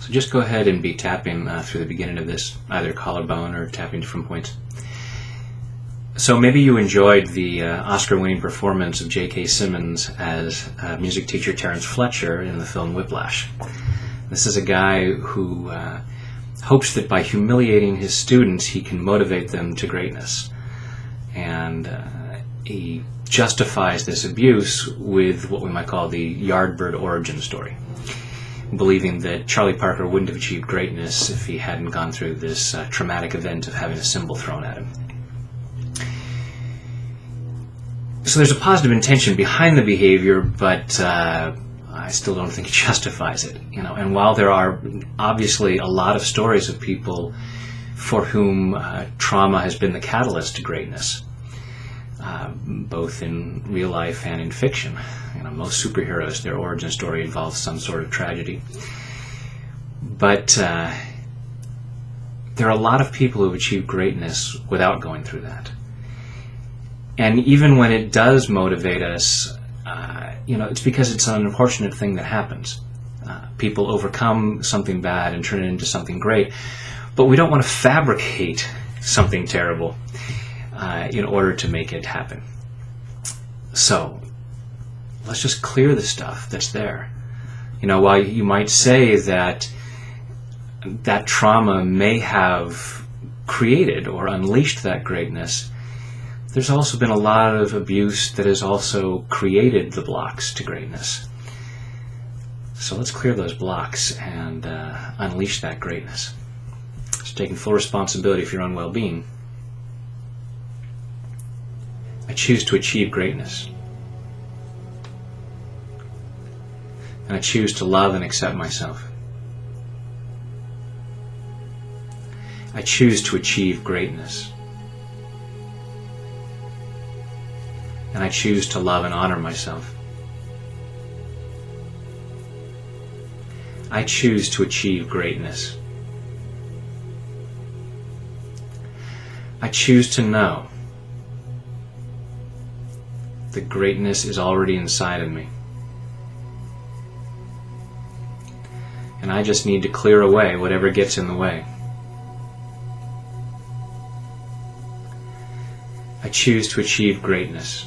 So just go ahead and be tapping through the beginning of this, either collarbone or tapping different points. So maybe you enjoyed the Oscar-winning performance of J.K. Simmons as music teacher Terrence Fletcher in the film Whiplash. This is a guy who hopes that by humiliating his students he can motivate them to greatness. And he justifies this abuse with what we might call the Yardbird origin story, believing that Charlie Parker wouldn't have achieved greatness if he hadn't gone through this traumatic event of having a cymbal thrown at him. So there's a positive intention behind the behavior, but I still don't think it justifies it. And while there are obviously a lot of stories of people for whom trauma has been the catalyst to greatness, both in real life and in fiction. Most superheroes, their origin story involves some sort of tragedy. But there are a lot of people who have achieved greatness without going through that. And even when it does motivate us, it's because it's an unfortunate thing that happens. People overcome something bad and turn it into something great, but we don't want to fabricate something terrible in order to make it happen. So let's just clear the stuff that's there. While you might say that trauma may have created or unleashed that greatness, there's also been a lot of abuse that has also created the blocks to greatness. So let's clear those blocks and unleash that greatness. So taking full responsibility for your own well-being. I choose to achieve greatness. And I choose to love and accept myself. I choose to achieve greatness. And I choose to love and honor myself. I choose to achieve greatness. I choose to know that greatness is already inside of me. And I just need to clear away whatever gets in the way. I choose to achieve greatness.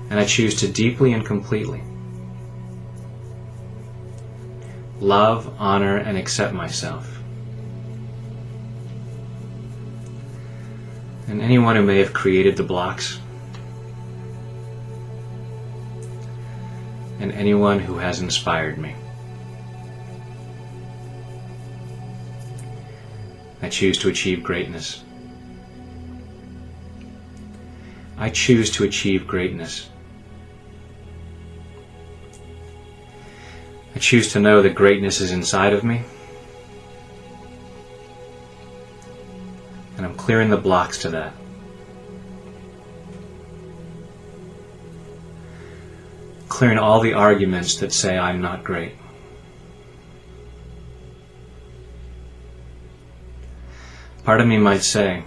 And I choose to deeply and completely love, honor, and accept myself. And anyone who may have created the blocks, and anyone who has inspired me. I choose to achieve greatness. I choose to achieve greatness. I choose to know that greatness is inside of me, and I'm clearing the blocks to that. Clearing all the arguments that say I'm not great. Part of me might say,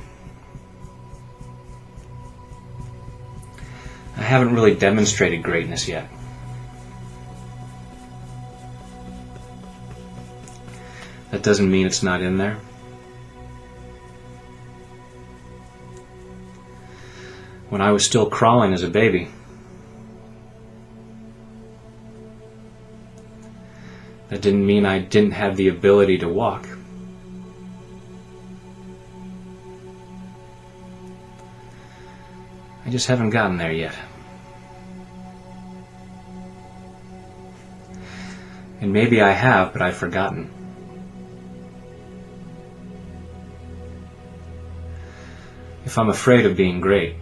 I haven't really demonstrated greatness yet. That doesn't mean it's not in there. When I was still crawling as a baby, that didn't mean I didn't have the ability to walk. I just haven't gotten there yet. And maybe I have, but I've forgotten. If I'm afraid of being great,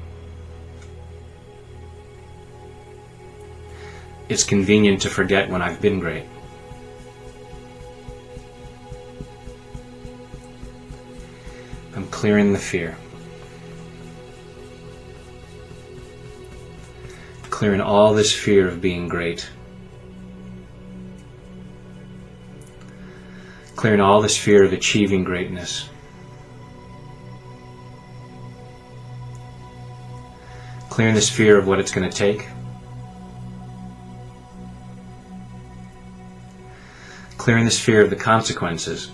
it's convenient to forget when I've been great. I'm clearing the fear. Clearing all this fear of being great. Clearing all this fear of achieving greatness. Clearing this fear of what it's going to take. Clearing this fear of the consequences.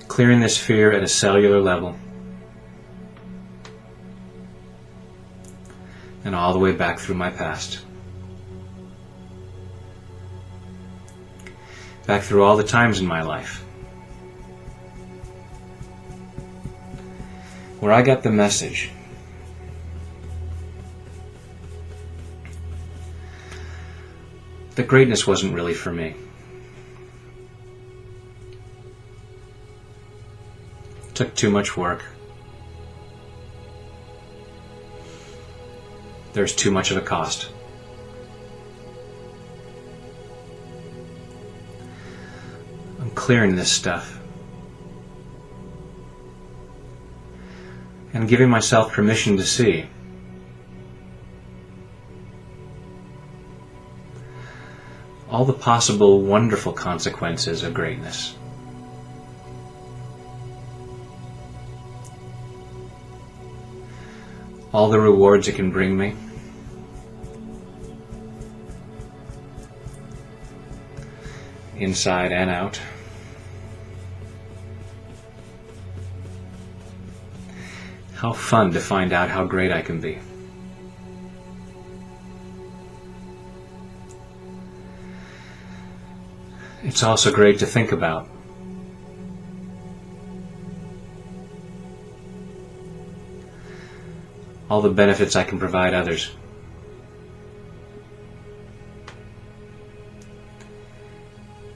Clearing this fear at a cellular level. And all the way back through my past. Back through all the times in my life where I got the message that greatness wasn't really for me. It took too much work. There's too much of a cost. I'm clearing this stuff and giving myself permission to see all the possible wonderful consequences of greatness. All the rewards it can bring me. Inside and out. How fun to find out how great I can be. It's also great to think about. All the benefits I can provide others.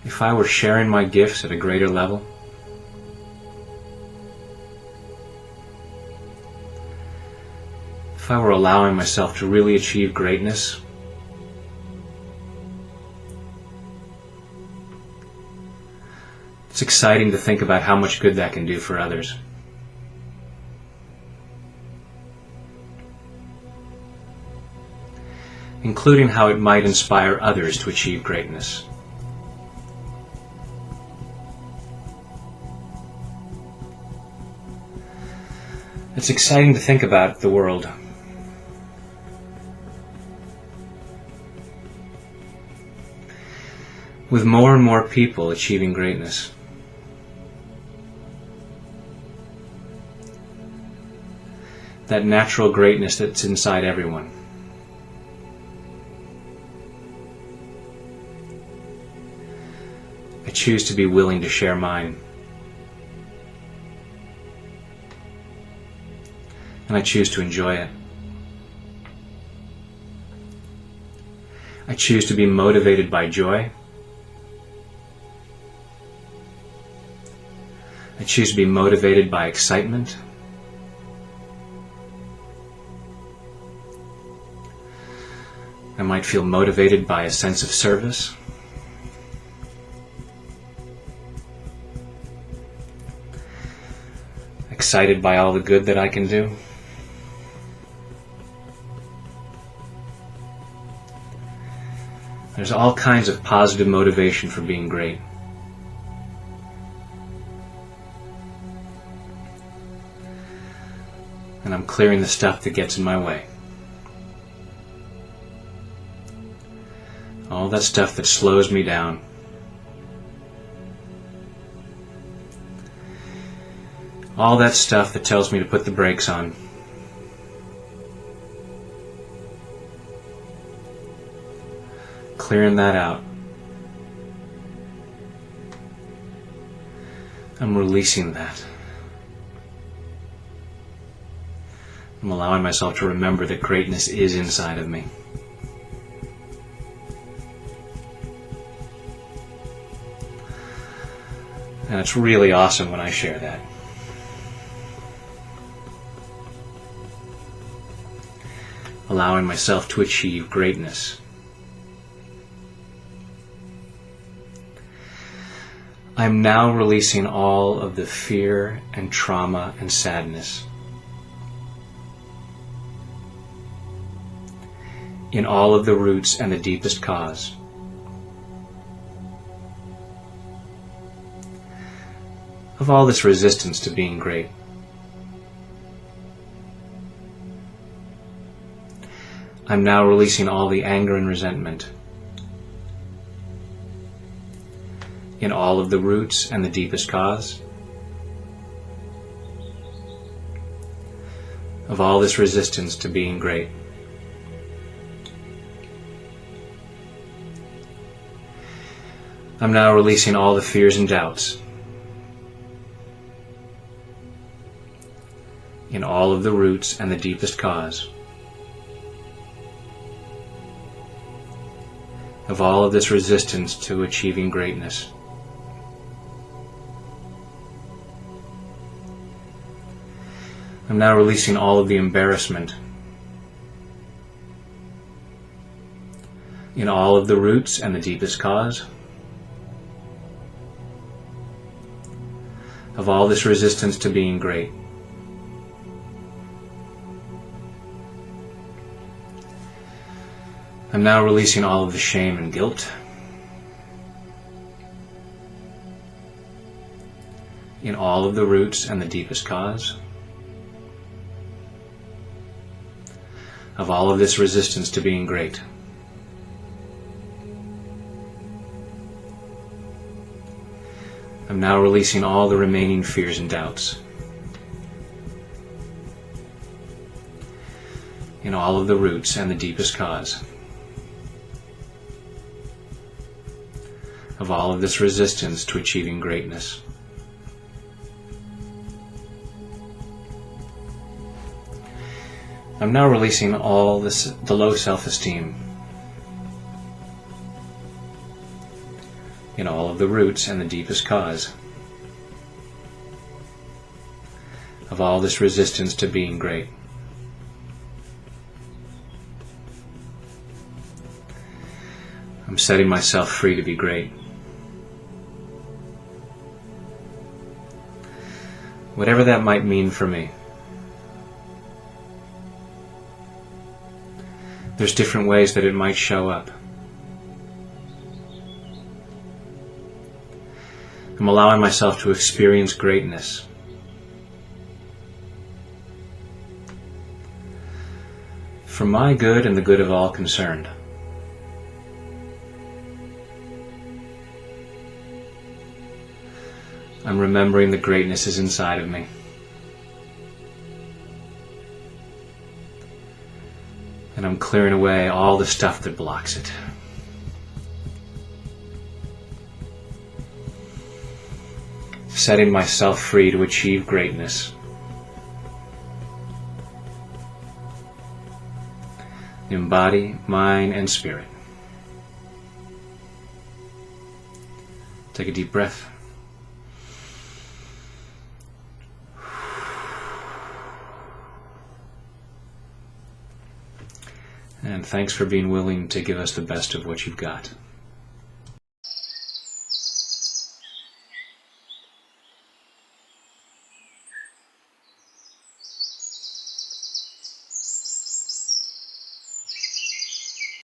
If I were sharing my gifts at a greater level, if I were allowing myself to really achieve greatness, it's exciting to think about how much good that can do for others. Including how it might inspire others to achieve greatness. It's exciting to think about the world. With more and more people achieving greatness. That natural greatness that's inside everyone. I choose to be willing to share mine. And I choose to enjoy it. I choose to be motivated by joy. I choose to be motivated by excitement. I might feel motivated by a sense of service. Excited by all the good that I can do. There's all kinds of positive motivation for being great. And I'm clearing the stuff that gets in my way. All that stuff that slows me down. All that stuff that tells me to put the brakes on. Clearing that out. I'm releasing that. I'm allowing myself to remember that greatness is inside of me. And it's really awesome when I share that. Allowing myself to achieve greatness. I'm now releasing all of the fear and trauma and sadness in all of the roots and the deepest cause. Of all this resistance to being great. I'm now releasing all the anger and resentment in all of the roots and the deepest cause of all this resistance to being great. I'm now releasing all the fears and doubts in all of the roots and the deepest cause of all of this resistance to achieving greatness. I'm now releasing all of the embarrassment in all of the roots and the deepest cause of all this resistance to being great. I'm now releasing all of the shame and guilt in all of the roots and the deepest cause of all of this resistance to being great. I'm now releasing all the remaining fears and doubts in all of the roots and the deepest cause of all of this resistance to achieving greatness. I'm now releasing all the low self-esteem in all of the roots and the deepest cause of all this resistance to being great. I'm setting myself free to be great. Whatever that might mean for me. There's different ways that it might show up. I'm allowing myself to experience greatness. For my good and the good of all concerned. I'm remembering the greatness is inside of me. And I'm clearing away all the stuff that blocks it. Setting myself free to achieve greatness. In body, mind, and spirit. Take a deep breath. And thanks for being willing to give us the best of what you've got.